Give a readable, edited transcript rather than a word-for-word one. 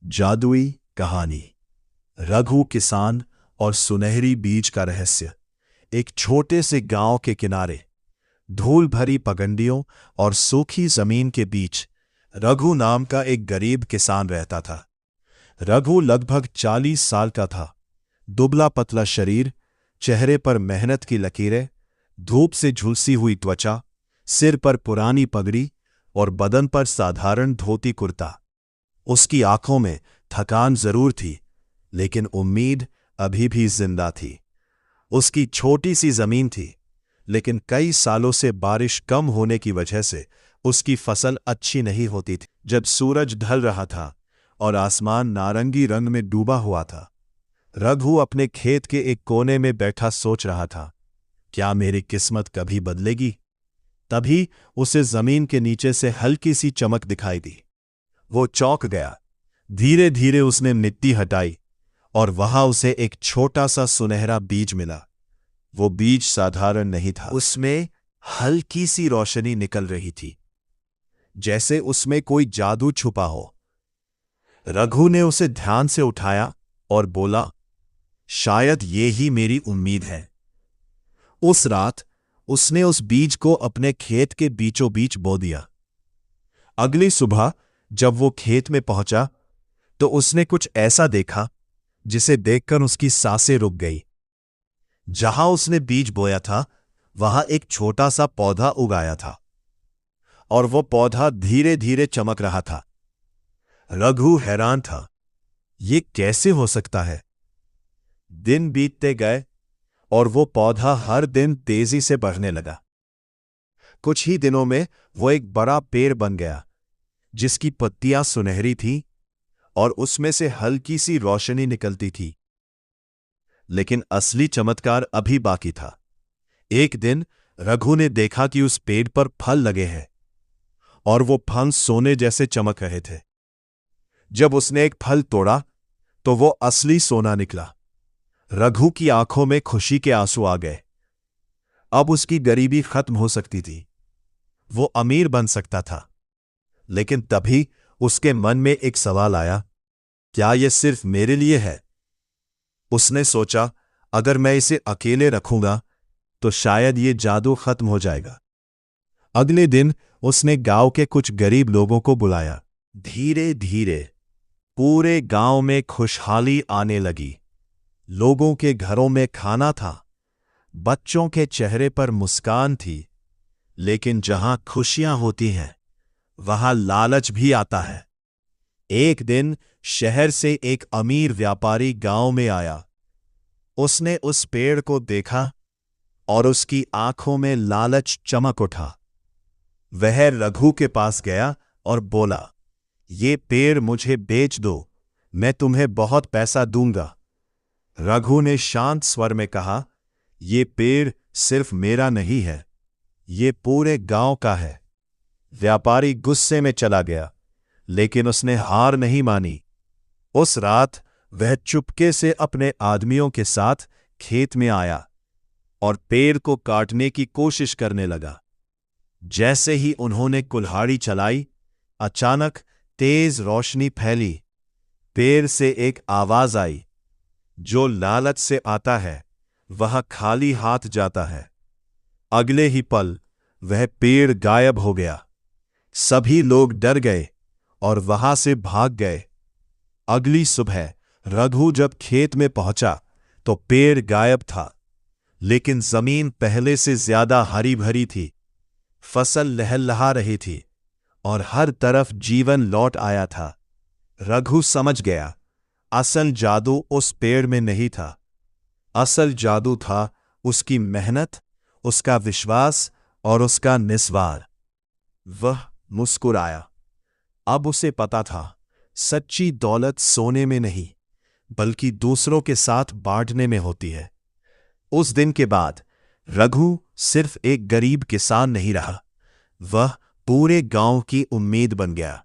जादुई कहानी रघु किसान और सुनहरी बीज का रहस्य। एक छोटे से गांव के किनारे धूल भरी पगडंडियों और सूखी जमीन के बीच रघु नाम का एक गरीब किसान रहता था। रघु लगभग 40 साल का था। दुबला पतला शरीर, चेहरे पर मेहनत की लकीरें, धूप से झुलसी हुई त्वचा, सिर पर पुरानी पगड़ी और बदन पर साधारण धोती कुर्ता। उसकी आंखों में थकान जरूर थी, लेकिन उम्मीद अभी भी जिंदा थी। उसकी छोटी सी जमीन थी, लेकिन कई सालों से बारिश कम होने की वजह से उसकी फसल अच्छी नहीं होती थी। जब सूरज ढल रहा था और आसमान नारंगी रंग में डूबा हुआ था, रघु अपने खेत के एक कोने में बैठा सोच रहा था, क्या मेरी किस्मत कभी बदलेगी? तभी उसे जमीन के नीचे से हल्की सी चमक दिखाई दी। वो चौंक गया। धीरे धीरे उसने मिट्टी हटाई और वहां उसे एक छोटा सा सुनहरा बीज मिला। वो बीज साधारण नहीं था, उसमें हल्की सी रोशनी निकल रही थी, जैसे उसमें कोई जादू छुपा हो। रघु ने उसे ध्यान से उठाया और बोला, शायद ये ही मेरी उम्मीद है। उस रात उसने उस बीज को अपने खेत के बीचों बीच बो दिया। अगली सुबह जब वो खेत में पहुंचा तो उसने कुछ ऐसा देखा जिसे देखकर उसकी सांसें रुक गई। जहां उसने बीज बोया था वहां एक छोटा सा पौधा उगाया था और वो पौधा धीरे धीरे चमक रहा था। रघु हैरान था, ये कैसे हो सकता है? दिन बीतते गए और वो पौधा हर दिन तेजी से बढ़ने लगा। कुछ ही दिनों में वो एक बड़ा पेड़ बन गया, जिसकी पत्तियां सुनहरी थीं और उसमें से हल्की सी रोशनी निकलती थी। लेकिन असली चमत्कार अभी बाकी था। एक दिन रघु ने देखा कि उस पेड़ पर फल लगे हैं और वो फल सोने जैसे चमक रहे थे। जब उसने एक फल तोड़ा तो वो असली सोना निकला। रघु की आंखों में खुशी के आंसू आ गए। अब उसकी गरीबी खत्म हो सकती थी, वो अमीर बन सकता था। लेकिन तभी उसके मन में एक सवाल आया, क्या यह सिर्फ मेरे लिए है? उसने सोचा, अगर मैं इसे अकेले रखूंगा तो शायद ये जादू खत्म हो जाएगा। अगले दिन उसने गांव के कुछ गरीब लोगों को बुलाया। धीरे धीरे पूरे गांव में खुशहाली आने लगी। लोगों के घरों में खाना था, बच्चों के चेहरे पर मुस्कान थी। लेकिन जहां खुशियां होती हैं वहां लालच भी आता है। एक दिन शहर से एक अमीर व्यापारी गांव में आया। उसने उस पेड़ को देखा और उसकी आंखों में लालच चमक उठा। वह रघु के पास गया और बोला, ये पेड़ मुझे बेच दो, मैं तुम्हें बहुत पैसा दूंगा। रघु ने शांत स्वर में कहा, ये पेड़ सिर्फ मेरा नहीं है, ये पूरे गांव का है। व्यापारी गुस्से में चला गया, लेकिन उसने हार नहीं मानी। उस रात वह चुपके से अपने आदमियों के साथ खेत में आया और पेड़ को काटने की कोशिश करने लगा। जैसे ही उन्होंने कुल्हाड़ी चलाई, अचानक तेज रोशनी फैली। पेड़ से एक आवाज आई, जो लालच से आता है वह खाली हाथ जाता है। अगले ही पल वह पेड़ गायब हो गया। सभी लोग डर गए और वहां से भाग गए। अगली सुबह रघु जब खेत में पहुंचा तो पेड़ गायब था, लेकिन जमीन पहले से ज्यादा हरी भरी थी। फसल लहलहा रही थी और हर तरफ जीवन लौट आया था। रघु समझ गया, असल जादू उस पेड़ में नहीं था। असल जादू था उसकी मेहनत, उसका विश्वास और उसका निस्वार्थ। वह मुस्कुराया। अब उसे पता था, सच्ची दौलत सोने में नहीं, बल्कि दूसरों के साथ बांटने में होती है। उस दिन के बाद रघु सिर्फ एक गरीब किसान नहीं रहा, वह पूरे गांव की उम्मीद बन गया।